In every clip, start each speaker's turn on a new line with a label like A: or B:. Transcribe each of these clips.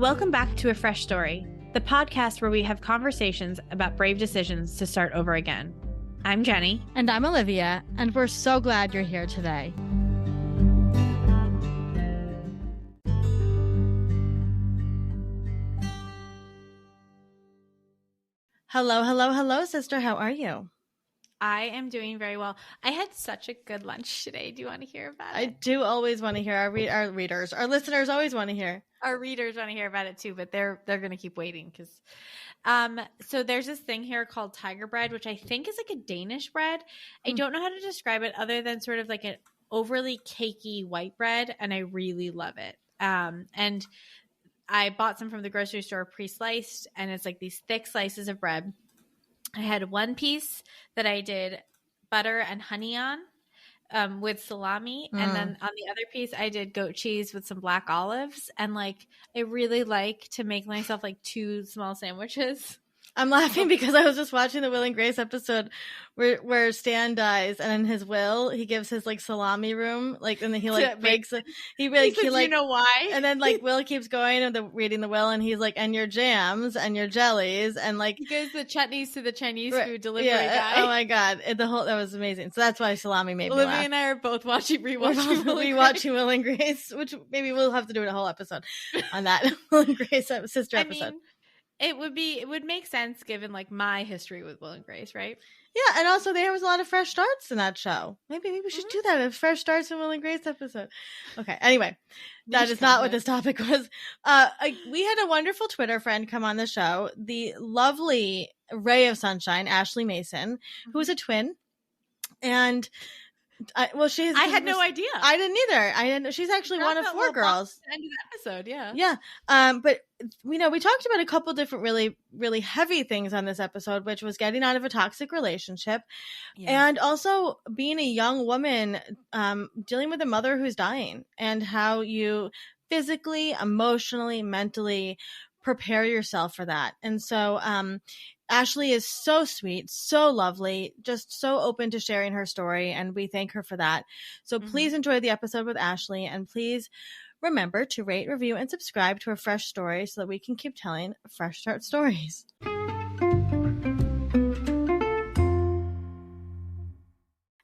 A: Welcome back to A Fresh Story, the podcast where we have conversations about brave decisions to start over again. I'm Jenny.
B: And I'm Olivia, and we're so glad you're here today. Hello, sister. How are you?
A: I am doing very well. I had such a good lunch today. Do you want to hear about it?
B: I do always want to hear. Our readers, our listeners always want to hear.
A: Our readers want to hear about it too, but they're going to keep waiting because so there's this thing here called tiger bread, which I think is like a Danish bread. I don't know how to describe it other than sort of like an overly cakey white bread, and I really love it. And I bought some from the grocery store pre-sliced, and it's like these thick slices of bread. I had one piece that I did butter and honey on with salami. And then on the other piece, I did goat cheese with some black olives. And like, I really like to make myself like 2 small sandwiches.
B: I'm laughing because I was just watching the Will and Grace episode where Stan dies, and in his will he gives his like salami room, like, and then he like makes it. He like
A: you know why?
B: And then like Will keeps going and reading the will, and he's like, and your jams and your jellies, and like
A: he gives the chutneys to the Chinese food delivery guy.
B: Oh my god, that was amazing. So that's why salami made me laugh.
A: Olivia and I are both rewatching
B: Will and Grace, which maybe we'll have to do a whole episode on that Will and Grace sister episode.
A: I mean, it would make sense given like my history with Will and Grace, right?
B: Yeah, and also there was a lot of fresh starts in that show. Maybe we should do that, a fresh starts in Will and Grace episode. Okay, anyway, that is not what this topic was. We had a wonderful Twitter friend come on the show, the lovely ray of sunshine, Ashley Mason, who is a twin, and I had
A: no idea.
B: I didn't either. She's actually one of 4 girls.
A: End of the episode, yeah.
B: Yeah. But we talked about a couple different really, really heavy things on this episode, which was getting out of a toxic relationship, and also being a young woman, dealing with a mother who's dying, and how you physically, emotionally, mentally prepare yourself for that. And so, Ashley is so sweet, so lovely, just so open to sharing her story, and we thank her for that. So please enjoy the episode with Ashley, and please remember to rate, review, and subscribe to A Fresh Story so that we can keep telling fresh start stories.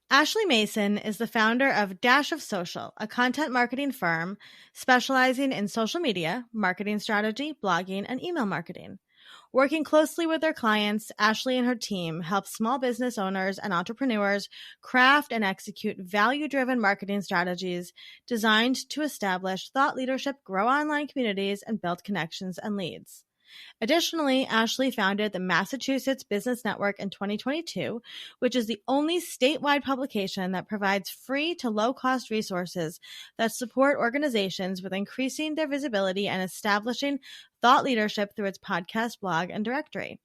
B: Ashley Mason is the founder of Dash of Social, a content marketing firm specializing in social media, marketing strategy, blogging, and email marketing. Working closely with their clients, Ashley and her team help small business owners and entrepreneurs craft and execute value-driven marketing strategies designed to establish thought leadership, grow online communities, and build connections and leads. Additionally, Ashley founded the Massachusetts Business Network in 2022, which is the only statewide publication that provides free to low-cost resources that support organizations with increasing their visibility and establishing thought leadership through its podcast, blog, and directory.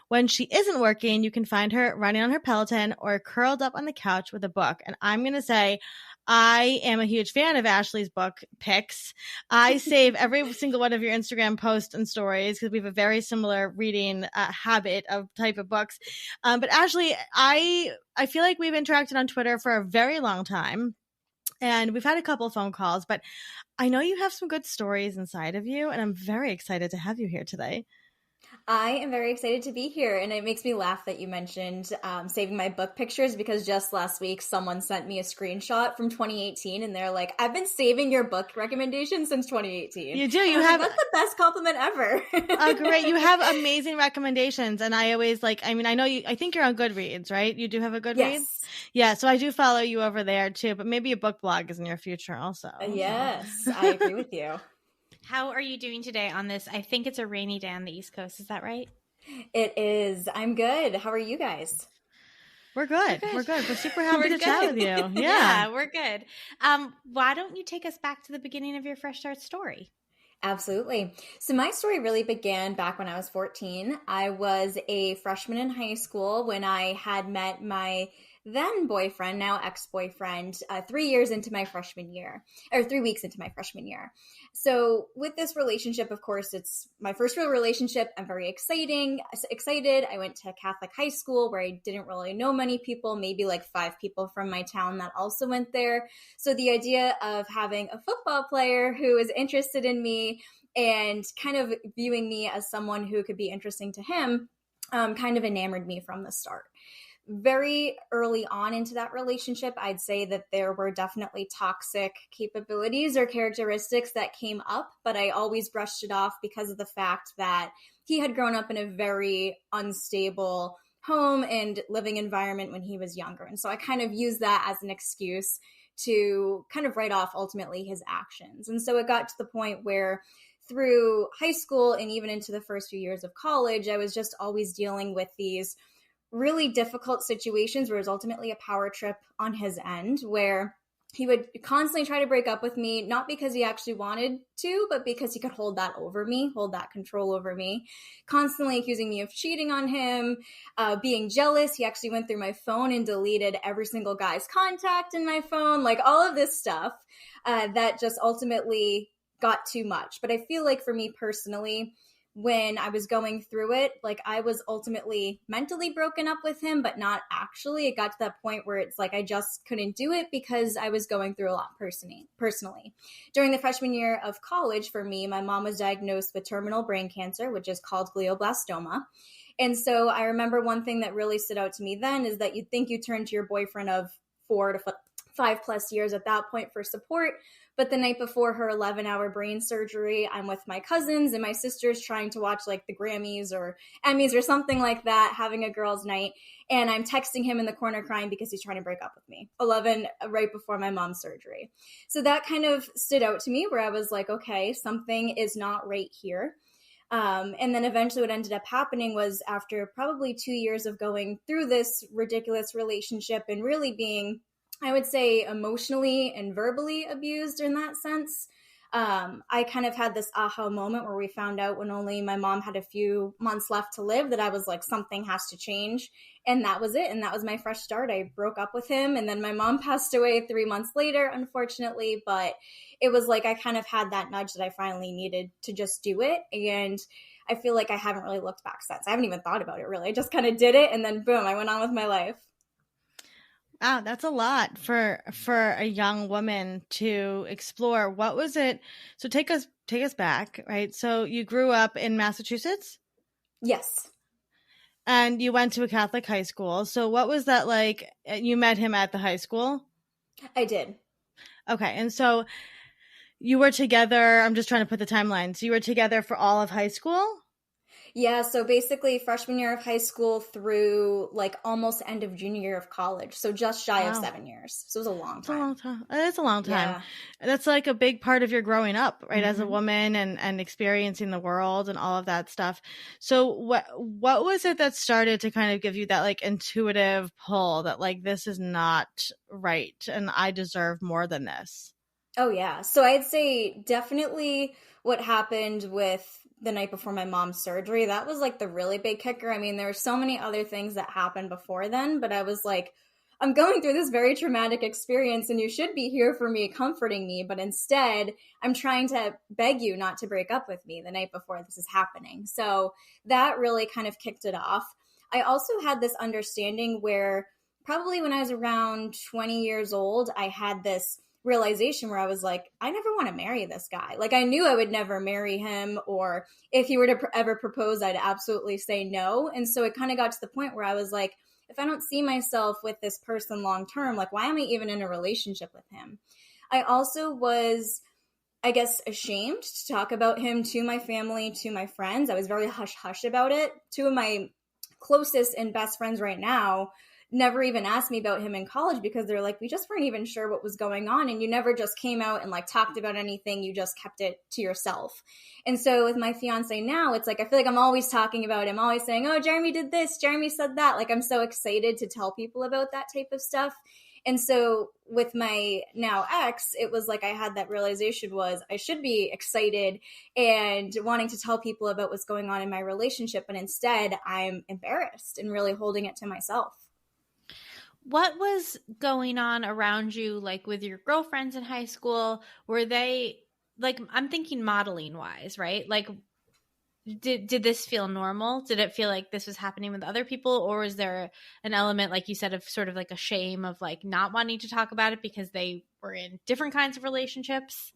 B: When she isn't working, you can find her running on her Peloton or curled up on the couch with a book. And I'm going to say, I am a huge fan of Ashley's book picks. I save every single one of your Instagram posts and stories because we have a very similar reading habit of type of books. But Ashley, I feel like we've interacted on Twitter for a very long time. And we've had a couple of phone calls, but I know you have some good stories inside of you, and I'm very excited to have you here today.
C: I am very excited to be here, and it makes me laugh that you mentioned saving my book pictures, because just last week someone sent me a screenshot from 2018, and they're like, I've been saving your book recommendations since 2018.
B: You do. You have
C: that's the best compliment ever.
B: Great. You have amazing recommendations, and I always I know you. I think you're on Goodreads, right? You do have a Goodreads?
C: Yes.
B: Yeah, so I do follow you over there too, but maybe a book blog is in your future also.
C: Yes, I agree with you.
A: How are you doing today on this? I think it's a rainy day on the East Coast. Is that right?
C: It is. I'm good. How are you guys?
B: We're good. We're super happy to chat with you.
A: Yeah, we're good. Why don't you take us back to the beginning of your Fresh Start story?
C: Absolutely. So my story really began back when I was 14. I was a freshman in high school when I had met my then boyfriend, now ex-boyfriend, 3 years into my freshman year, or 3 weeks into my freshman year. So with this relationship, of course, it's my first real relationship. I'm very excited. I went to Catholic high school where I didn't really know many people, maybe like 5 people from my town that also went there. So the idea of having a football player who is interested in me and kind of viewing me as someone who could be interesting to him, kind of enamored me from the start. Very early on into that relationship, I'd say that there were definitely toxic capabilities or characteristics that came up, but I always brushed it off because of the fact that he had grown up in a very unstable home and living environment when he was younger. And so I kind of used that as an excuse to kind of write off ultimately his actions. And so it got to the point where through high school and even into the first few years of college, I was just always dealing with these really difficult situations where it was ultimately a power trip on his end, where he would constantly try to break up with me, not because he actually wanted to, but because he could hold that over me, hold that control over me, constantly accusing me of cheating on him, being jealous. He actually went through my phone and deleted every single guy's contact in my phone, like all of this stuff that just ultimately got too much. But I feel like for me personally, when I was going through it, like I was ultimately mentally broken up with him, but not actually. It got to that point where it's like I just couldn't do it because I was going through a lot personally. During the freshman year of college for me, my mom was diagnosed with terminal brain cancer, which is called glioblastoma. And so I remember one thing that really stood out to me then is that you'd think you turn to your boyfriend of 4 to 5+ years at that point for support. But the night before her 11-hour brain surgery, I'm with my cousins and my sisters trying to watch like the Grammys or Emmys or something like that, having a girls' night. And I'm texting him in the corner crying because he's trying to break up with me, 11 right before my mom's surgery. So that kind of stood out to me where I was like, okay, something is not right here. And then eventually what ended up happening was after probably 2 years of going through this ridiculous relationship and really being, I would say, emotionally and verbally abused in that sense. I kind of had this aha moment where we found out when only my mom had a few months left to live that I was like, something has to change. And that was it. And that was my fresh start. I broke up with him. And then my mom passed away 3 months later, unfortunately. But it was like I kind of had that nudge that I finally needed to just do it. And I feel like I haven't really looked back since. I haven't even thought about it really. I just kind of did it. And then boom, I went on with my life.
B: Wow, that's a lot for a young woman to explore. What was it? So take us back, right? So you grew up in Massachusetts?
C: Yes.
B: And you went to a Catholic high school. So what was that like? You met him at the high school?
C: I did.
B: Okay. And so you were together. I'm just trying to put the timeline. So you were together for all of high school?
C: Yeah, so basically freshman year of high school through like almost end of junior year of college. So just shy of 7 years. So it was a long time.
B: It's a long time. It's a long time.
C: Yeah.
B: That's like a big part of your growing up, right? As a woman and experiencing the world and all of that stuff. So what was it that started to kind of give you that like intuitive pull that like, this is not right and I deserve more than this?
C: Oh, yeah. So I'd say definitely what happened with the night before my mom's surgery, that was like the really big kicker. I mean, there were so many other things that happened before then, but I was like, I'm going through this very traumatic experience and you should be here for me, comforting me. But instead, I'm trying to beg you not to break up with me the night before this is happening. So that really kind of kicked it off. I also had this understanding where probably when I was around 20 years old, I had this realization where I was like, I never want to marry this guy. Like I knew I would never marry him, or if he were to ever propose, I'd absolutely say no. And so it kind of got to the point where I was like, if I don't see myself with this person long term, like why am I even in a relationship with him? I also was, I guess, ashamed to talk about him to my family, to my friends. I was very hush-hush about it. Two of my closest and best friends right now never even asked me about him in college because they're like, we just weren't even sure what was going on. And you never just came out and like talked about anything. You just kept it to yourself. And so with my fiance now, it's like, I feel like I'm always talking about him, always saying, oh, Jeremy did this, Jeremy said that. Like, I'm so excited to tell people about that type of stuff. And so with my now ex, it was like I had that realization was I should be excited and wanting to tell people about what's going on in my relationship. But instead, I'm embarrassed and really holding it to myself.
A: What was going on around you, like with your girlfriends in high school? Were they, like, I'm thinking modeling wise, right? Like, did this feel normal? Did it feel like this was happening with other people? Or was there an element, like you said, of sort of like a shame of like not wanting to talk about it because they were in different kinds of relationships?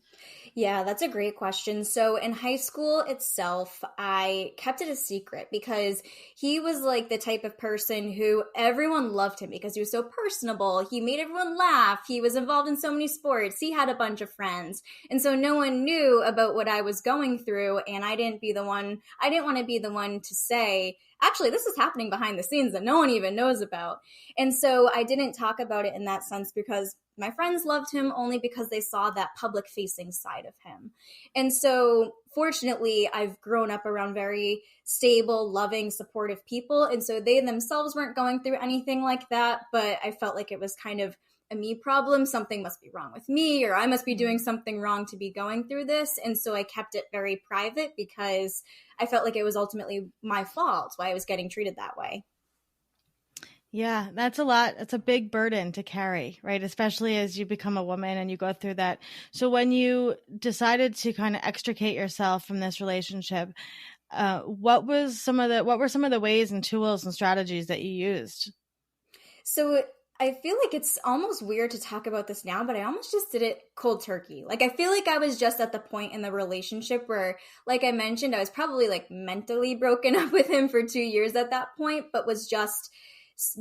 C: Yeah, that's a great question. So in high school itself, I kept it a secret because he was like the type of person who everyone loved him because he was so personable. He made everyone laugh. He was involved in so many sports. He had a bunch of friends. And so no one knew about what I was going through. And I didn't want to be the one to say, actually, this is happening behind the scenes that no one even knows about. And so I didn't talk about it in that sense because my friends loved him only because they saw that public facing side of him. And so fortunately, I've grown up around very stable, loving, supportive people. And so they themselves weren't going through anything like that. But I felt like it was kind of a me problem. Something must be wrong with me, or I must be doing something wrong to be going through this. And so I kept it very private because I felt like it was ultimately my fault why I was getting treated that way.
B: Yeah, that's a lot. It's a big burden to carry, right? Especially as you become a woman and you go through that. So when you decided to kind of extricate yourself from this relationship, what were some of the ways and tools and strategies that you used?
C: So I feel like it's almost weird to talk about this now, but I almost just did it cold turkey. Like I feel like I was just at the point in the relationship where, like I mentioned, I was probably like mentally broken up with him for 2 years at that point, but was just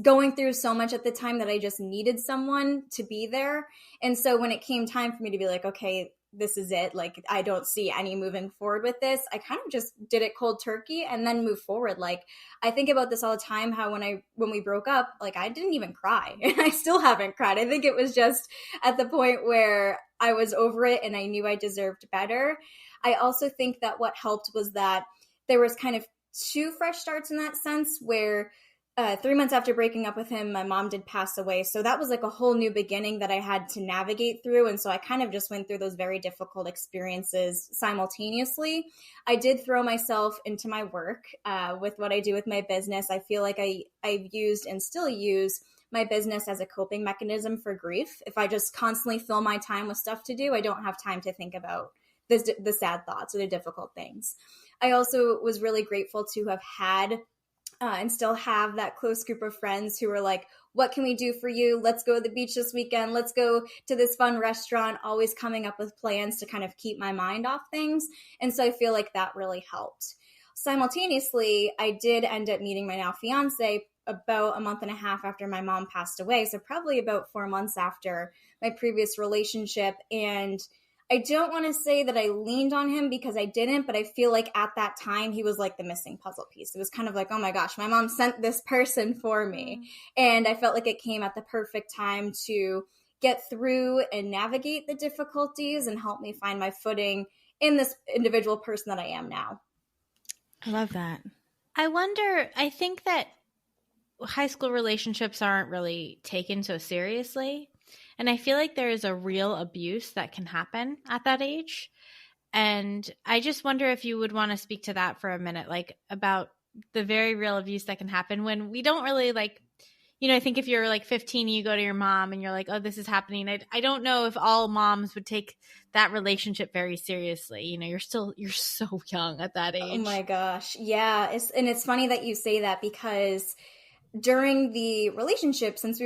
C: going through so much at the time that I just needed someone to be there. And so when it came time for me to be like, okay, this is it, like I don't see any moving forward with this, I kind of just did it cold turkey and then move forward. Like I think about this all the time, how when we broke up, like I didn't even cry and I still haven't cried. I think it was just at the point where I was over it and I knew I deserved better. I also think that what helped was that there was kind of two fresh starts in that sense where 3 months after breaking up with him, my mom did pass away. So that was like a whole new beginning that I had to navigate through. And so I kind of just went through those very difficult experiences simultaneously. I did throw myself into my work with what I do with my business. I feel like I've used and still use my business as a coping mechanism for grief. If I just constantly fill my time with stuff to do, I don't have time to think about the sad thoughts or the difficult things. I also was really grateful to have had and still have that close group of friends who were like, what can we do for you? Let's go to the beach this weekend. Let's go to this fun restaurant, always coming up with plans to kind of keep my mind off things. And so I feel like that really helped. Simultaneously, I did end up meeting my now fiance about a month and a half after my mom passed away. So probably about 4 months after my previous relationship. And I don't want to say that I leaned on him because I didn't, but I feel like at that time he was like the missing puzzle piece. It was kind of like, oh my gosh, my mom sent this person for me. And I felt like it came at the perfect time to get through and navigate the difficulties and help me find my footing in this individual person that I am now.
B: I love that.
A: I think that high school relationships aren't really taken so seriously. And I feel like there is a real abuse that can happen at that age. And I just wonder if you would want to speak to that for a minute, like about the very real abuse that can happen when we don't really like, I think if you're like 15, you go to your mom and you're like, oh, this is happening. I don't know if all moms would take that relationship very seriously. You're so young at that age.
C: Oh my gosh. Yeah. It's funny that you say that because during the relationship, since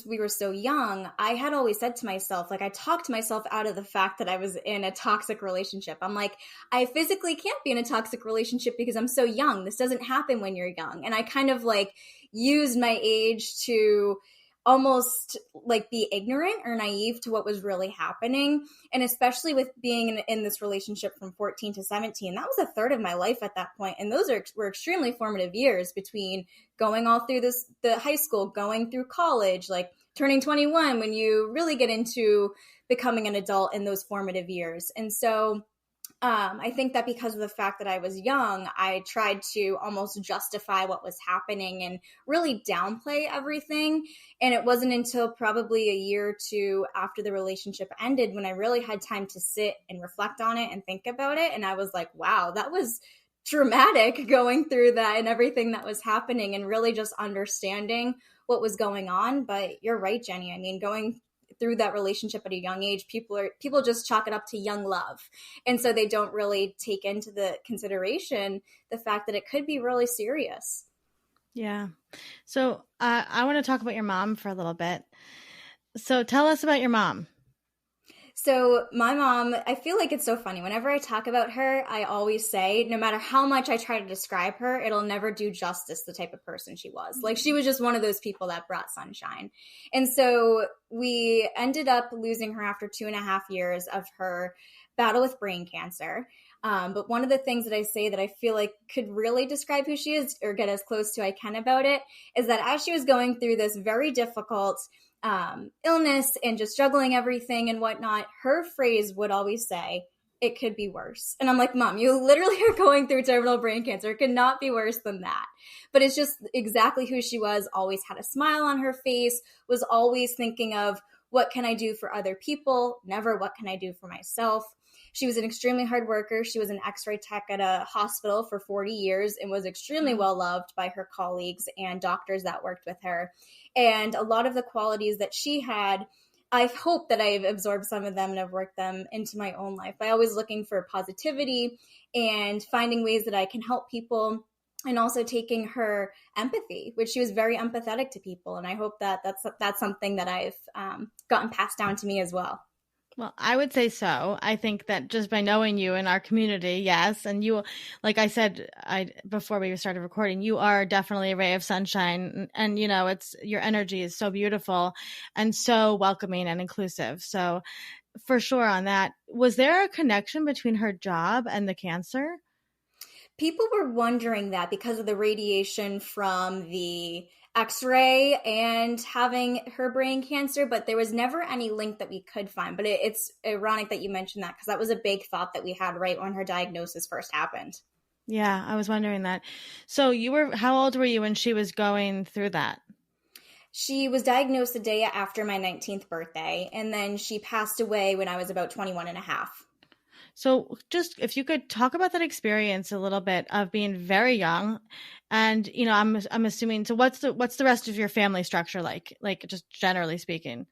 C: we were so young, I had always said to myself, like I talked myself out of the fact that I was in a toxic relationship. I'm like, I physically can't be in a toxic relationship because I'm so young. This doesn't happen when you're young. And I kind of like used my age to almost like be ignorant or naive to what was really happening. And especially with being in this relationship from 14 to 17, that was a third of my life at that point. And those were extremely formative years between going all through the high school, going through college, like turning 21 when you really get into becoming an adult in those formative years. And so I think that because of the fact that I was young, I tried to almost justify what was happening and really downplay everything. And it wasn't until probably a year or two after the relationship ended when I really had time to sit and reflect on it and think about it. And I was like, wow, that was dramatic going through that and everything that was happening and really just understanding what was going on. But you're right, Jenny. I mean, going through that relationship at a young age, people just chalk it up to young love. And so they don't really take into the consideration the fact that it could be really serious.
B: Yeah. So I want to talk about your mom for a little bit. So tell us about your mom.
C: So my mom, I feel like it's so funny. Whenever I talk about her, I always say, no matter how much I try to describe her, it'll never do justice the type of person she was. Like, she was just one of those people that brought sunshine. And so we ended up losing her after 2.5 years of her battle with brain cancer. But one of the things that I say that I feel like could really describe who she is, or get as close to I can about it, is that as she was going through this very difficult illness and just juggling everything and whatnot, her phrase would always say, "It could be worse." And I'm like, Mom, you literally are going through terminal brain cancer. It could not be worse than that. But it's just exactly who she was, always had a smile on her face, was always thinking of, what can I do for other people? Never, what can I do for myself? She was an extremely hard worker. She was an x-ray tech at a hospital for 40 years and was extremely well loved by her colleagues and doctors that worked with her. And a lot of the qualities that she had, I hope that I've absorbed some of them and have worked them into my own life by always looking for positivity and finding ways that I can help people, and also taking her empathy, which she was very empathetic to people. And I hope that that's something that I've gotten passed down to me as well.
B: Well, I would say so. I think that just by knowing you in our community, yes. And you, like I said, before we started recording, you are definitely a ray of sunshine. And you know, it's your energy is so beautiful and so welcoming and inclusive. So for sure on that. Was there a connection between her job and the cancer?
C: People were wondering that because of the radiation from the x-ray and having her brain cancer, but there was never any link that we could find. But it's ironic that you mentioned that, because that was a big thought that we had right when her diagnosis first happened.
B: Yeah, I was wondering that. So how old were you when she was going through that?
C: She was diagnosed the day after my 19th birthday, and then she passed away when I was about 21 and a half.
B: So just if you could talk about that experience a little bit of being very young, and you know, I'm assuming. So what's the rest of your family structure like just generally speaking?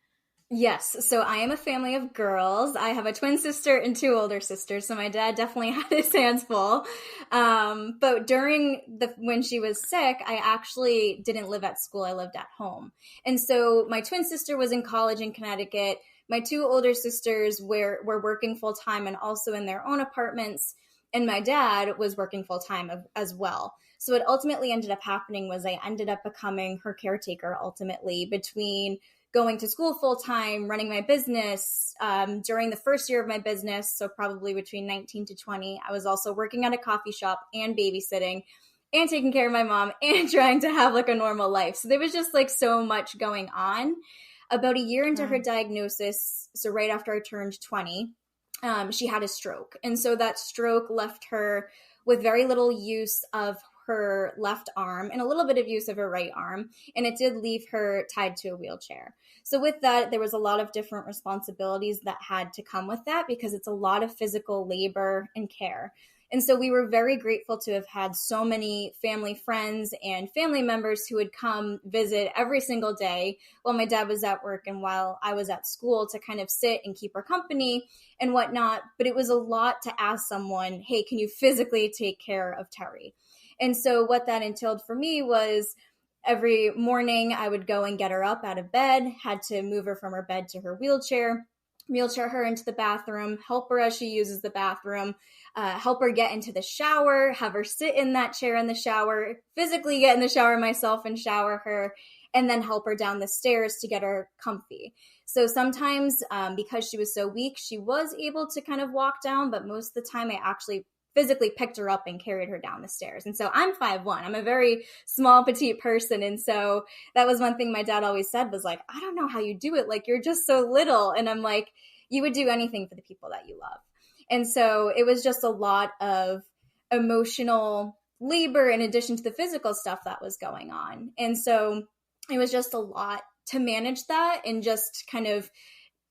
C: Yes, so I am a family of girls. I have a twin sister and two older sisters, so my dad definitely had his hands full. But when she was sick, I actually didn't live at school. I lived at home. And so my twin sister was in college in Connecticut. My two older sisters were working full time and also in their own apartments. And my dad was working full time as well. So what ultimately ended up happening was I ended up becoming her caretaker ultimately, between going to school full time, running my business. During the first year of my business, so probably between 19 to 20, I was also working at a coffee shop and babysitting and taking care of my mom and trying to have like a normal life. So there was just like so much going on. About a year into her diagnosis, so right after I turned 20, she had a stroke. And so that stroke left her with very little use of her left arm and a little bit of use of her right arm. And it did leave her tied to a wheelchair. So with that, there was a lot of different responsibilities that had to come with that, because it's a lot of physical labor and care. And so we were very grateful to have had so many family friends and family members who would come visit every single day while my dad was at work and while I was at school, to kind of sit and keep her company and whatnot. But it was a lot to ask someone, hey, can you physically take care of Terry? And so what that entailed for me was every morning I would go and get her up out of bed, had to move her from her bed to her wheelchair her into the bathroom, help her as she uses the bathroom, help her get into the shower, have her sit in that chair in the shower, physically get in the shower myself and shower her, and then help her down the stairs to get her comfy. So sometimes because she was so weak, she was able to kind of walk down, but most of the time I actually physically picked her up and carried her down the stairs. And so I'm 5'1". I'm a very small, petite person. And so that was one thing my dad always said was like, I don't know how you do it. Like, you're just so little. And I'm like, you would do anything for the people that you love. And so it was just a lot of emotional labor in addition to the physical stuff that was going on. And so it was just a lot to manage that and just kind of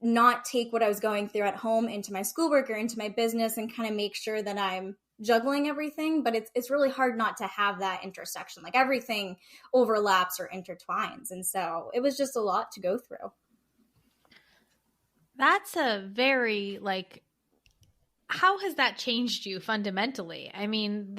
C: not take what I was going through at home into my schoolwork or into my business, and kind of make sure that I'm juggling everything. But it's really hard not to have that intersection. Like, everything overlaps or intertwines. And so it was just a lot to go through.
A: That's a very, like, how has that changed you fundamentally? I mean,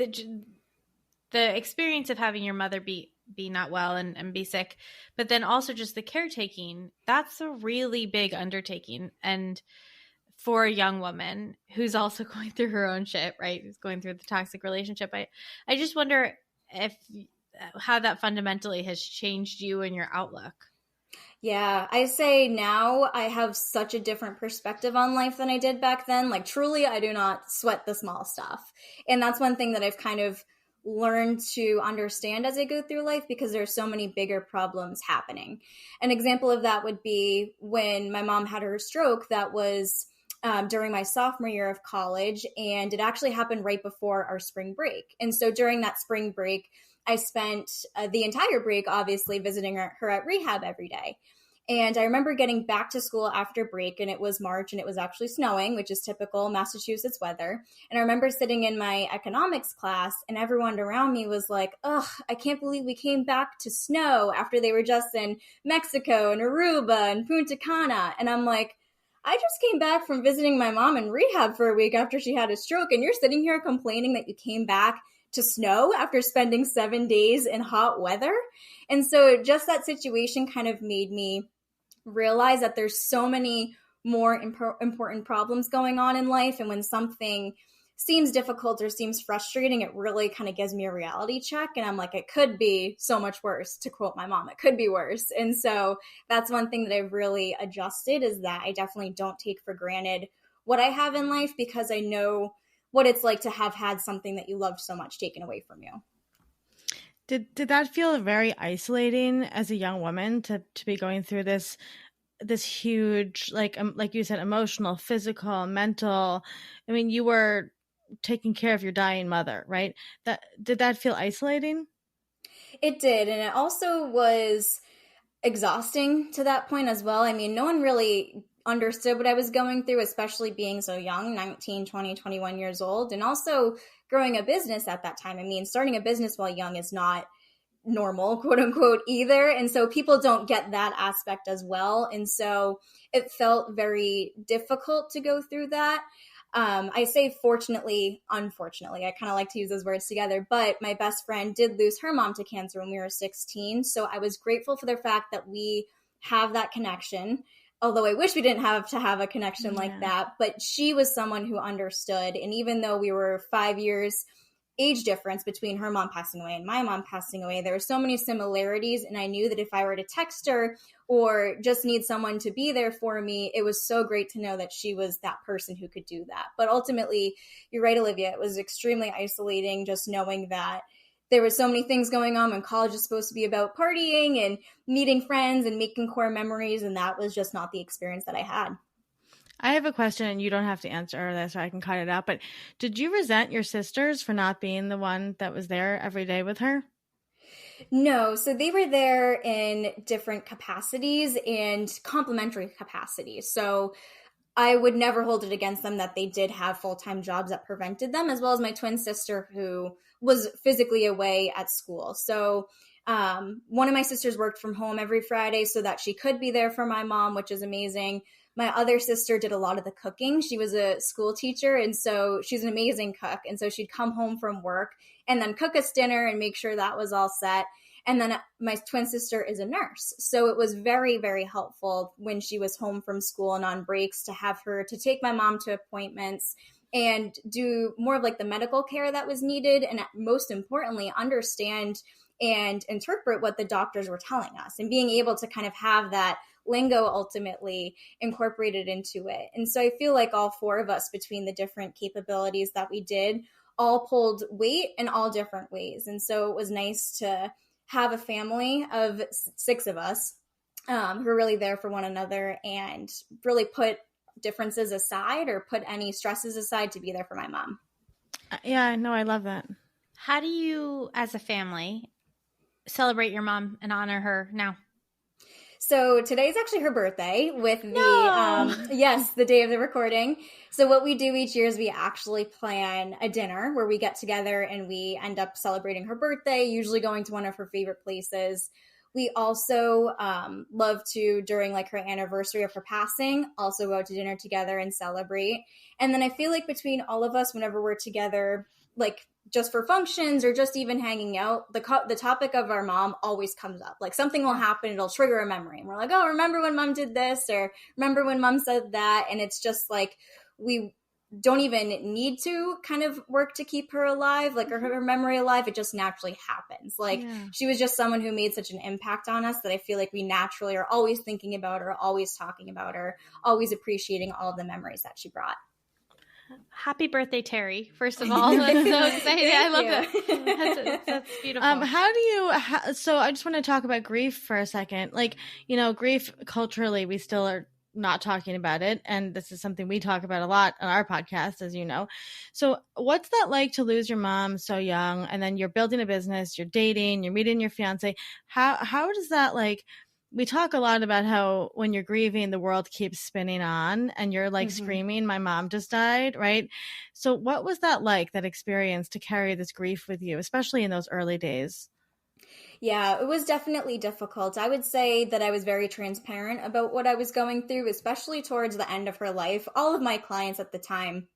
A: the experience of having your mother be not well and be sick, but then also just the caretaking, that's a really big undertaking. And for a young woman who's also going through her own shit, right? Who's going through the toxic relationship. I just wonder if how that fundamentally has changed you and your outlook.
C: Yeah, I say now I have such a different perspective on life than I did back then. Like, truly, I do not sweat the small stuff. And that's one thing that I've kind of learned to understand as I go through life, because there's so many bigger problems happening. An example of that would be when my mom had her stroke. That was during my sophomore year of college, and it actually happened right before our spring break. And so during that spring break, I spent the entire break, obviously, visiting her at rehab every day. And I remember getting back to school after break, and it was March, and it was actually snowing, which is typical Massachusetts weather. And I remember sitting in my economics class, and everyone around me was like, "Ugh, I can't believe we came back to snow after they were just in Mexico and Aruba and Punta Cana." And I'm like, I just came back from visiting my mom in rehab for a week after she had a stroke, and you're sitting here complaining that you came back to snow after spending 7 days in hot weather. And so just that situation kind of made me realize that there's so many more important problems going on in life. And when something seems difficult or seems frustrating, it really kind of gives me a reality check. And I'm like, it could be so much worse, to quote my mom, it could be worse. And so that's one thing that I've really adjusted, is that I definitely don't take for granted what I have in life, because I know what it's like to have had something that you loved so much taken away from you.
B: Did that feel very isolating as a young woman to be going through this huge, like you said, emotional, physical, mental? I mean, you were taking care of your dying mother, right? Did that feel isolating?
C: It did, and it also was exhausting to that point as well. I mean, no one really understood what I was going through, especially being so young, 19, 20, 21 years old, and also growing a business at that time. I mean, starting a business while young is not normal, quote unquote, either. And so people don't get that aspect as well. And so it felt very difficult to go through that. I say fortunately, unfortunately, I kind of like to use those words together, but my best friend did lose her mom to cancer when we were 16. So I was grateful for the fact that we have that connection. Although I wish we didn't have to have a connection like that, but she was someone who understood. And even though we were 5 years age difference between her mom passing away and my mom passing away, there were so many similarities. And I knew that if I were to text her or just need someone to be there for me, it was so great to know that she was that person who could do that. But ultimately, you're right, Olivia, it was extremely isolating, just knowing that there were so many things going on when college is supposed to be about partying and meeting friends and making core memories. And that was just not the experience that I had.
B: I have a question, and you don't have to answer this, or I can cut it out. But did you resent your sisters for not being the one that was there every day with her?
C: No, so they were there in different capacities and complementary capacities. So I would never hold it against them that they did have full-time jobs that prevented them, as well as my twin sister who was physically away at school. So one of my sisters worked from home every Friday so that she could be there for my mom, which is amazing. My other sister did a lot of the cooking. She was a school teacher, and so she's an amazing cook. And so she'd come home from work and then cook us dinner and make sure that was all set. And then my twin sister is a nurse. So it was very, very helpful when she was home from school and on breaks to have her to take my mom to appointments and do more of like the medical care that was needed. And most importantly, understand and interpret what the doctors were telling us, and being able to kind of have that lingo ultimately incorporated into it. And so I feel like all four of us, between the different capabilities that we did, all pulled weight in all different ways. And so it was nice to have a family of 6 of us who are really there for one another and really put differences aside or put any stresses aside to be there for my mom.
B: Yeah, no, I love that.
A: How do you, as a family, celebrate your mom and honor her now?
C: So today's actually her birthday with the day of the recording. So what we do each year is we actually plan a dinner where we get together and we end up celebrating her birthday, usually going to one of her favorite places. We also love to, during like her anniversary of her passing, also go out to dinner together and celebrate. And then I feel like between all of us, whenever we're together like just for functions or just even hanging out, the topic of our mom always comes up. Like something will happen, it'll trigger a memory. And we're like, oh, remember when mom did this? Or remember when mom said that? And it's just like, we don't even need to kind of work to keep her alive, like her memory alive. It just naturally happens. Like she was just someone who made such an impact on us that I feel like we naturally are always thinking about her, always talking about her, always appreciating all of the memories that she brought.
A: Happy birthday, Terry, first of all. That's so exciting. I love it. That's beautiful.
B: So I just want to talk about grief for a second. Like, you know, grief culturally, we still are not talking about it. And this is something we talk about a lot on our podcast, as you know. So what's that like to lose your mom so young? And then you're building a business, you're dating, you're meeting your fiance. How does that, like, we talk a lot about how when you're grieving, the world keeps spinning on and you're like screaming, my mom just died, right? So what was that like, that experience to carry this grief with you, especially in those early days?
C: Yeah, it was definitely difficult. I would say that I was very transparent about what I was going through, especially towards the end of her life. All of my clients at the time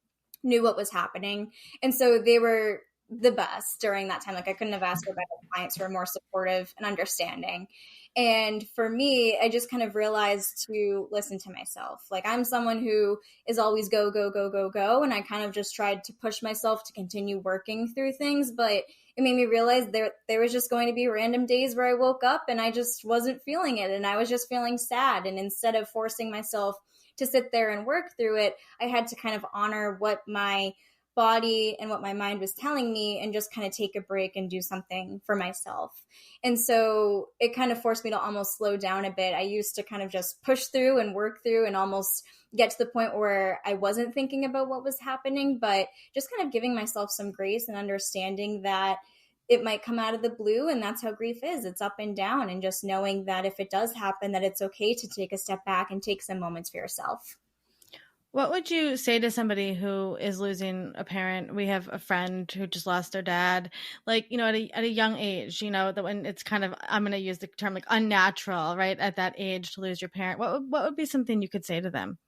C: knew what was happening. And so they were the best during that time. Like I couldn't have asked for better clients who were more supportive and understanding. And for me, I just kind of realized to listen to myself. Like I'm someone who is always go, go, go, go, go. And I kind of just tried to push myself to continue working through things. But it made me realize there was just going to be random days where I woke up and I just wasn't feeling it. And I was just feeling sad. And instead of forcing myself to sit there and work through it, I had to kind of honor what my body and what my mind was telling me and just kind of take a break and do something for myself. And so it kind of forced me to almost slow down a bit. I used to kind of just push through and work through and almost get to the point where I wasn't thinking about what was happening, but just kind of giving myself some grace and understanding that it might come out of the blue, and that's how grief is. It's up and down, and just knowing that if it does happen, that it's okay to take a step back and take some moments for yourself.
B: What would you say to somebody who is losing a parent? We have a friend who just lost their dad, like, you know, at a young age, you know, that when it's kind of, I'm going to use the term like unnatural, right? At that age to lose your parent. What would be something you could say to them?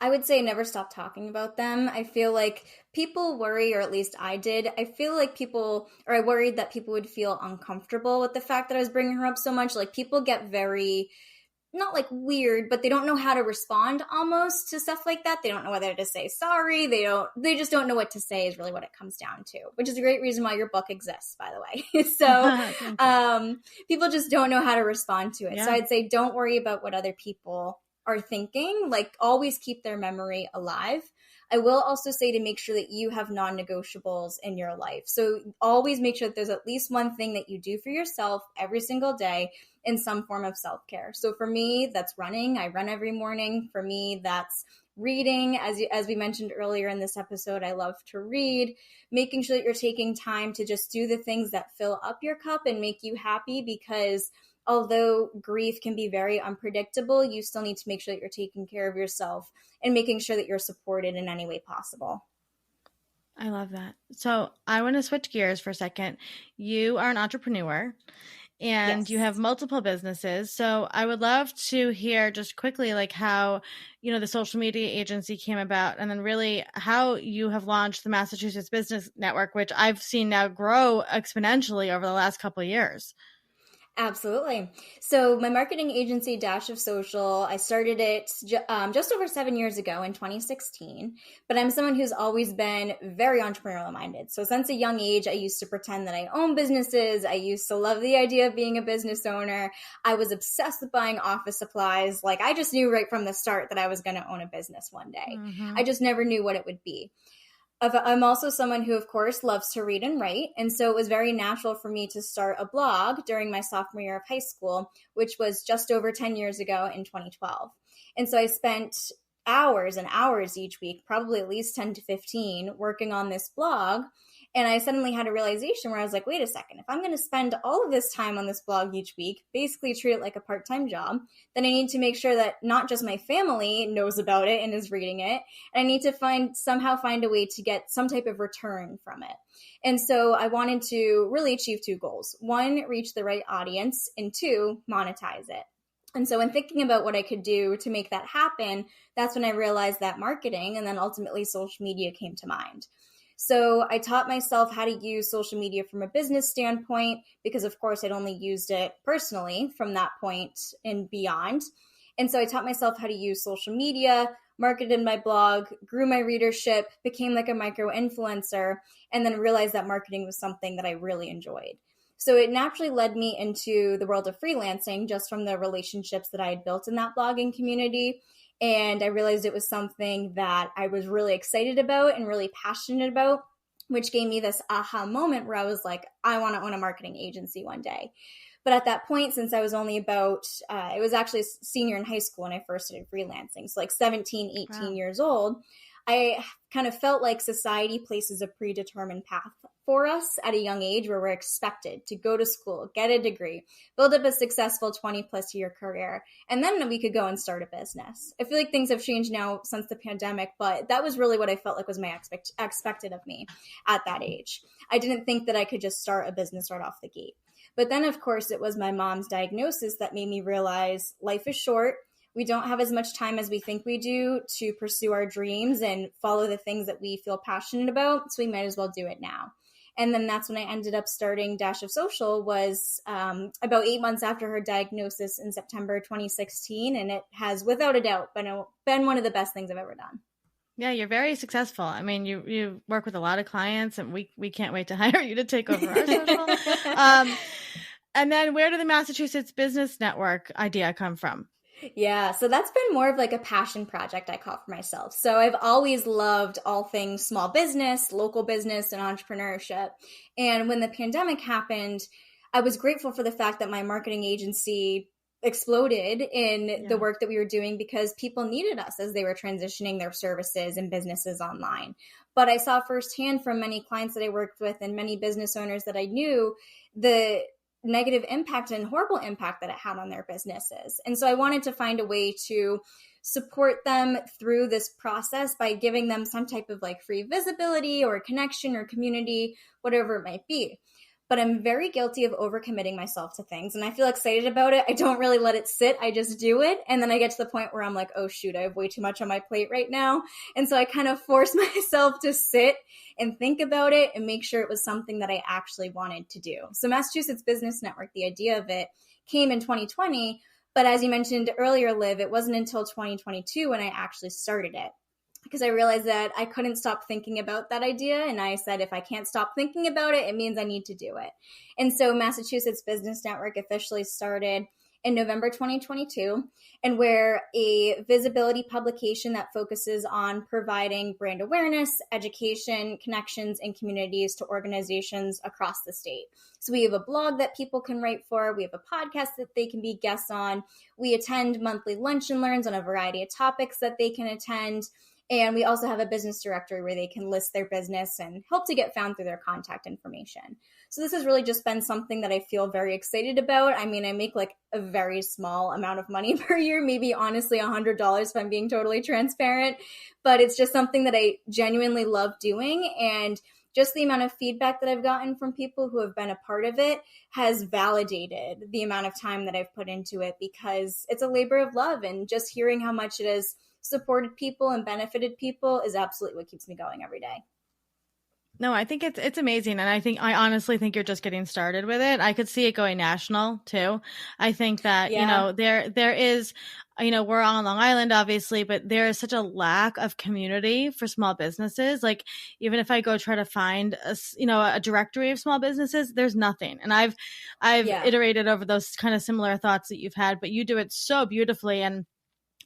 C: I would say never stop talking about them. I feel like people worry, or at least I did. I feel like I worried that people would feel uncomfortable with the fact that I was bringing her up so much. Like people get very, not like weird, but they don't know how to respond almost to stuff like that. They don't know whether to say sorry. They just don't know what to say is really what it comes down to, which is a great reason why your book exists, by the way. So people just don't know how to respond to it. Yeah. So I'd say don't worry about what other people are thinking. Like always keep their memory alive. I will also say to make sure that you have non-negotiables in your life. So always make sure that there's at least one thing that you do for yourself every single day in some form of self-care. So for me, that's running. I run every morning. For me, that's reading. As we mentioned earlier in this episode, I love to read. Making sure that you're taking time to just do the things that fill up your cup and make you happy, because although grief can be very unpredictable, you still need to make sure that you're taking care of yourself and making sure that you're supported in any way possible.
B: I love that. So I want to switch gears for a second. You are an entrepreneur and yes, you have multiple businesses. So I would love to hear just quickly, like how, you know, the social media agency came about, and then really how you have launched the Massachusetts Business Network, which I've seen now grow exponentially over the last couple of years.
C: Absolutely. So my marketing agency, Dash of Social, I started it just over 7 years ago in 2016, but I'm someone who's always been very entrepreneurial minded. So since a young age, I used to pretend that I own businesses. I used to love the idea of being a business owner. I was obsessed with buying office supplies. Like I just knew right from the start that I was going to own a business one day. Mm-hmm. I just never knew what it would be. I'm also someone who, of course, loves to read and write. And so it was very natural for me to start a blog during my sophomore year of high school, which was just over 10 years ago in 2012. And so I spent hours and hours each week, probably at least 10 to 15, working on this blog. And I suddenly had a realization where I was like, wait a second, if I'm going to spend all of this time on this blog each week, basically treat it like a part-time job, then I need to make sure that not just my family knows about it and is reading it, and I need to somehow find a way to get some type of return from it. And so I wanted to really achieve two goals. One, reach the right audience, and two, monetize it. And so when thinking about what I could do to make that happen, that's when I realized that marketing and then ultimately social media came to mind. So I taught myself how to use social media from a business standpoint, because of course I'd only used it personally from that point and beyond. And so I taught myself how to use social media, marketed my blog, grew my readership, became like a micro influencer, and then realized that marketing was something that I really enjoyed. So it naturally led me into the world of freelancing just from the relationships that I had built in that blogging community. And I realized it was something that I was really excited about and really passionate about, which gave me this aha moment where I was like, I want to own a marketing agency one day. But at that point, since I was only about, it was actually a senior in high school when I first started freelancing. So like 17, 18 years old, I kind of felt like society places a predetermined path for us at a young age where we're expected to go to school, get a degree, build up a successful 20 plus year career, and then we could go and start a business. I feel like things have changed now since the pandemic, but that was really what I felt like was my expected of me at that age. I didn't think that I could just start a business right off the gate. But then, of course, it was my mom's diagnosis that made me realize life is short. We don't have as much time as we think we do to pursue our dreams and follow the things that we feel passionate about. So we might as well do it now. And then that's when I ended up starting Dash of Social, was about 8 months after her diagnosis in September 2016. And it has, without a doubt, been one of the best things I've ever done.
B: Yeah, you're very successful. I mean, you work with a lot of clients, and we can't wait to hire you to take over our social. And then where did the Massachusetts Business Network idea come from?
C: Yeah, so that's been more of like a passion project I call for myself. So I've always loved all things small business, local business, and entrepreneurship. And when the pandemic happened, I was grateful for the fact that my marketing agency exploded in the work that we were doing, because people needed us as they were transitioning their services and businesses online. But I saw firsthand from many clients that I worked with and many business owners that I knew the negative impact and horrible impact that it had on their businesses. And so I wanted to find a way to support them through this process by giving them some type of like free visibility or connection or community, whatever it might be. But I'm very guilty of overcommitting myself to things, and I feel excited about it. I don't really let it sit. I just do it. And then I get to the point where I'm like, oh shoot, I have way too much on my plate right now. And so I kind of force myself to sit and think about it and make sure it was something that I actually wanted to do. So Massachusetts Business Network, the idea of it came in 2020. But as you mentioned earlier, Liv, it wasn't until 2022 when I actually started it, because I realized that I couldn't stop thinking about that idea. And I said, if I can't stop thinking about it, it means I need to do it. And so Massachusetts Business Network officially started in November 2022, and we're a visibility publication that focuses on providing brand awareness, education, connections, and communities to organizations across the state. So we have a blog that people can write for. We have a podcast that they can be guests on. We attend monthly lunch and learns on a variety of topics that they can attend. And we also have a business directory where they can list their business and help to get found through their contact information. So this has really just been something that I feel very excited about. I mean, I make like a very small amount of money per year, maybe honestly $100 if I'm being totally transparent, but it's just something that I genuinely love doing. And just the amount of feedback that I've gotten from people who have been a part of it has validated the amount of time that I've put into it, because it's a labor of love, and just hearing how much it has supported people and benefited people is absolutely what keeps me going every day.
B: No, I think it's amazing. And I honestly think you're just getting started with it. I could see it going national too. I think that, there is, we're on Long Island, obviously, but there is such a lack of community for small businesses. Like, even if I go try to find a directory of small businesses, there's nothing. And I've iterated over those kind of similar thoughts that you've had, but you do it so beautifully. And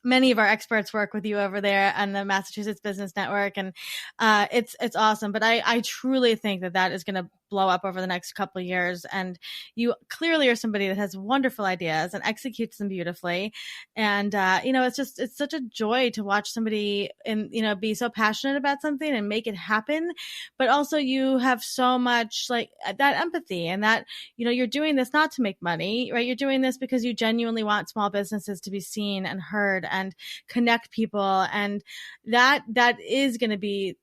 B: many of our experts work with you over there on the Massachusetts Business Network, and it's awesome. But I truly think that is going to blow up over the next couple of years. And you clearly are somebody that has wonderful ideas and executes them beautifully. And, it's such a joy to watch somebody be so passionate about something and make it happen. But also you have so much like that empathy, and that, you're doing this not to make money, right? You're doing this because you genuinely want small businesses to be seen and heard and connect people. And that is going to be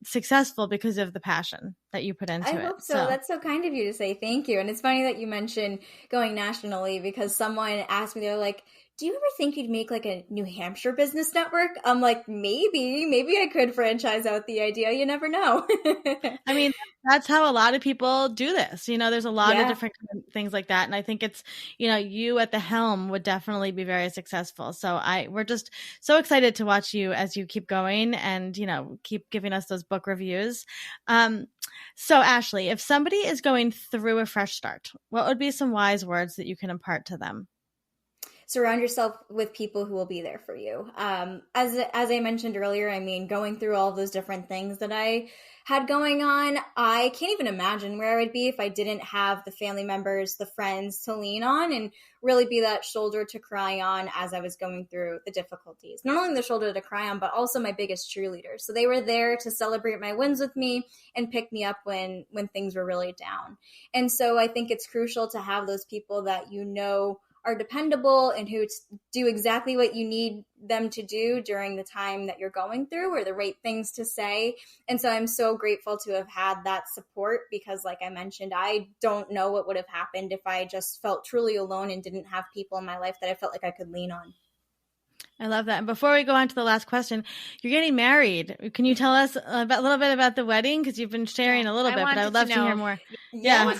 B: successful because of the passion. that you put into
C: I
B: it.
C: hope so. That's so kind of you to say thank you. And it's funny that you mentioned going nationally, because someone asked me, they're like, do you ever think you'd make like a New Hampshire business network? I'm like, maybe I could franchise out the idea. You never know.
B: I mean, that's how a lot of people do this. There's a lot of
C: Yeah.
B: different things like that. And I think it's, you at the helm would definitely be very successful. So we're just so excited to watch you as you keep going and, keep giving us those book reviews. So Ashley, if somebody is going through a fresh start, what would be some wise words that you can impart to them?
C: Surround yourself with people who will be there for you. As I mentioned earlier, I mean, going through all those different things that I had going on, I can't even imagine where I would be if I didn't have the family members, the friends to lean on and really be that shoulder to cry on as I was going through the difficulties. Not only the shoulder to cry on, but also my biggest cheerleaders. So they were there to celebrate my wins with me and pick me up when things were really down. And so I think it's crucial to have those people that are dependable and who do exactly what you need them to do during the time that you're going through, or the right things to say. And so I'm so grateful to have had that support, because like I mentioned, I don't know what would have happened if I just felt truly alone and didn't have people in my life that I felt like I could lean on.
B: I love that. And before we go on to the last question, you're getting married. Can you tell us a little bit about the wedding? Because you've been sharing a little bit, but I would love to hear more.
C: Yeah.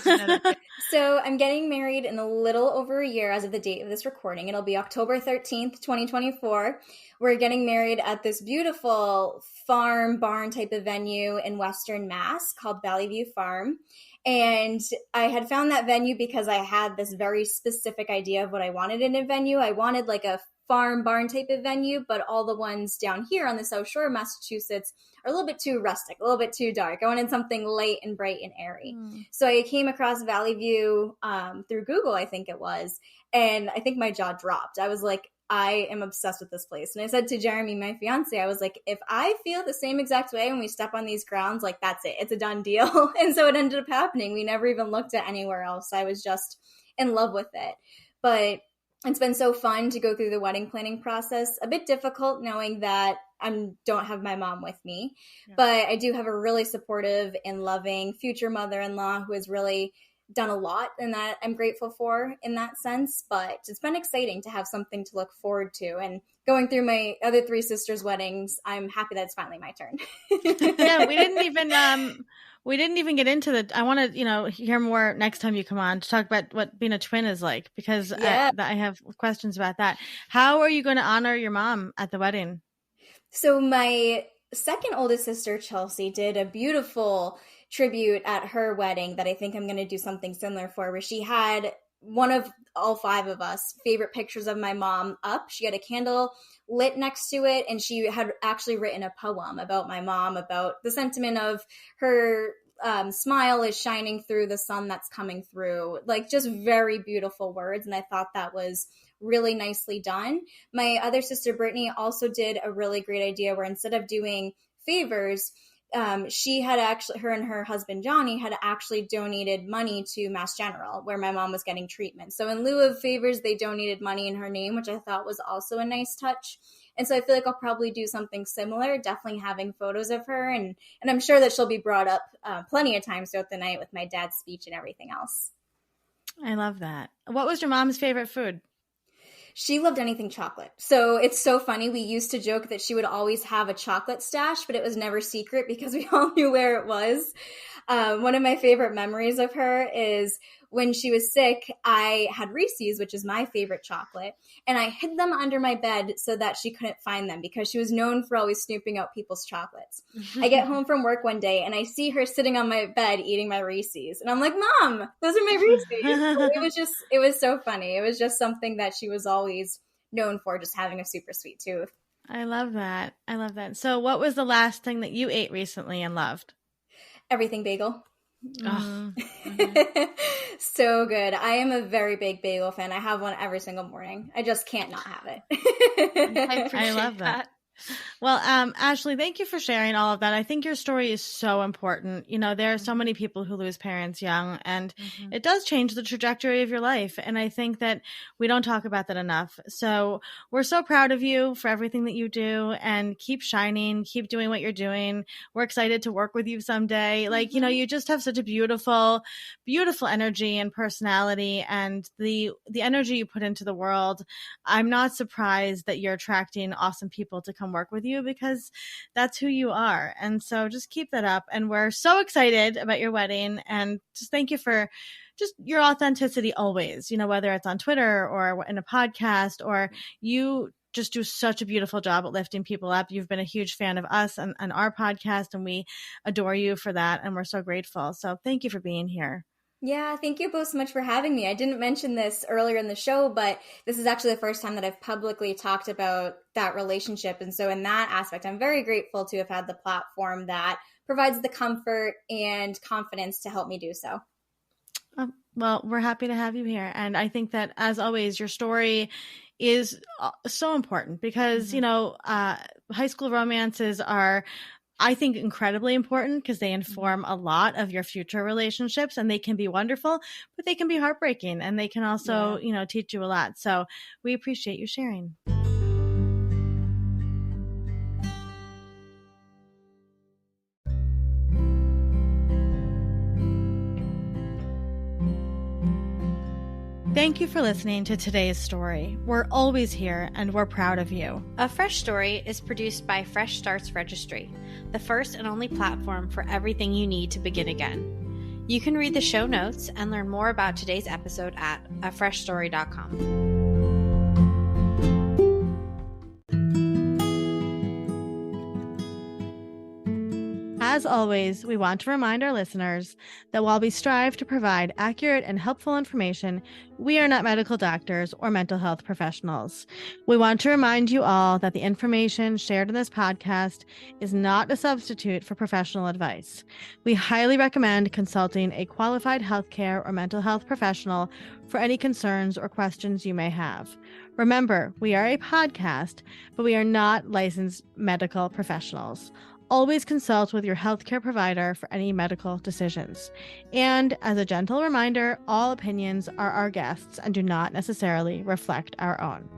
C: So I'm getting married in a little over a year as of the date of this recording. It'll be October 13th, 2024. We're getting married at this beautiful farm barn type of venue in Western Mass called Valley View Farm. And I had found that venue because I had this very specific idea of what I wanted in a venue. I wanted like a farm barn type of venue, but all the ones down here on the South Shore of Massachusetts are a little bit too rustic, a little bit too dark. I wanted something light and bright and airy. So I came across Valley View through Google, I think it was, and I think my jaw dropped. I was like, I am obsessed with this place. And I said to Jeremy, my fiance, I was like, if I feel the same exact way when we step on these grounds, like that's it. It's a done deal. And so it ended up happening. We never even looked at anywhere else. I was just in love with it. But it's been so fun to go through the wedding planning process. A bit difficult knowing that I don't have my mom with me, but I do have a really supportive and loving future mother-in-law who has really done a lot, and that I'm grateful for in that sense. But it's been exciting to have something to look forward to. And going through my other three sisters' weddings, I'm happy that it's finally my turn.
B: Yeah, we didn't even get into the. I want to, hear more next time you come on to talk about what being a twin is like, because I have questions about that. How are you going to honor your mom at the wedding? So
C: my second oldest sister, Chelsea, did a beautiful tribute at her wedding that I think I'm going to do something similar for, where she had one of all five of us favorite pictures of my mom up. She had a candle lit next to it, and she had actually written a poem about my mom, about the sentiment of her smile is shining through the sun that's coming through, like just very beautiful words. And I thought that was really nicely done. My other sister, Brittany, also did a really great idea where instead of doing favors, she had actually, her and her husband, Johnny, had actually donated money to Mass General where my mom was getting treatment. So in lieu of favors, they donated money in her name, which I thought was also a nice touch. And so I feel like I'll probably do something similar, definitely having photos of her. And I'm sure that she'll be brought up plenty of times throughout the night with my dad's speech and everything else.
B: I love that. What was your mom's favorite food?
C: She loved anything chocolate. So it's so funny. We used to joke that she would always have a chocolate stash, but it was never secret because we all knew where it was. One of my favorite memories of her is when she was sick, I had Reese's, which is my favorite chocolate, and I hid them under my bed so that she couldn't find them because she was known for always snooping out people's chocolates. I get home from work one day and I see her sitting on my bed eating my Reese's, and I'm like, Mom, those are my Reese's. It was so funny. It was just something that she was always known for, just having a super sweet tooth.
B: I love that. I love that. So what was the last thing that you ate recently and loved?
C: Everything bagel.
B: Mm-hmm.
C: So good. I am a very big bagel fan. I have one every single morning. I just can't not have it.
B: I love that. Well, Ashley, thank you for sharing all of that. I think your story is so important. You know, there are so many people who lose parents young, and it does change the trajectory of your life. And I think that we don't talk about that enough. So we're so proud of you for everything that you do, and keep shining, keep doing what you're doing. We're excited to work with you someday. Like, you know, you just have such a beautiful, beautiful energy and personality, and the energy you put into the world. I'm not surprised that you're attracting awesome people to come work with you, because that's who you are. And so just keep that up. And we're so excited about your wedding, and just thank you for just your authenticity always, you know, whether it's on Twitter or in a podcast, or you just do such a beautiful job at lifting people up. You've been a huge fan of us and our podcast, and we adore you for that. And we're so grateful. So thank you for being here.
C: Yeah, thank you both so much for having me. I didn't mention this earlier in the show, but this is actually the first time that I've publicly talked about that relationship. And so in that aspect, I'm very grateful to have had the platform that provides the comfort and confidence to help me do so.
B: Well, we're happy to have you here. And I think that, as always, your story is so important because, you know, high school romances are, I think, incredibly important because they inform a lot of your future relationships, and they can be wonderful, but they can be heartbreaking, and they can also, you know, teach you a lot. So we appreciate you sharing. Thank you for listening to today's story. We're always here, and we're proud of you.
A: A Fresh Story is produced by Fresh Starts Registry, the first and only platform for everything you need to begin again. You can read the show notes and learn more about today's episode at afreshstory.com.
B: As always, we want to remind our listeners that while we strive to provide accurate and helpful information, we are not medical doctors or mental health professionals. We want to remind you all that the information shared in this podcast is not a substitute for professional advice. We highly recommend consulting a qualified healthcare or mental health professional for any concerns or questions you may have. Remember, we are a podcast, but we are not licensed medical professionals. Always consult with your healthcare provider for any medical decisions. And as a gentle reminder, all opinions are our guests and do not necessarily reflect our own.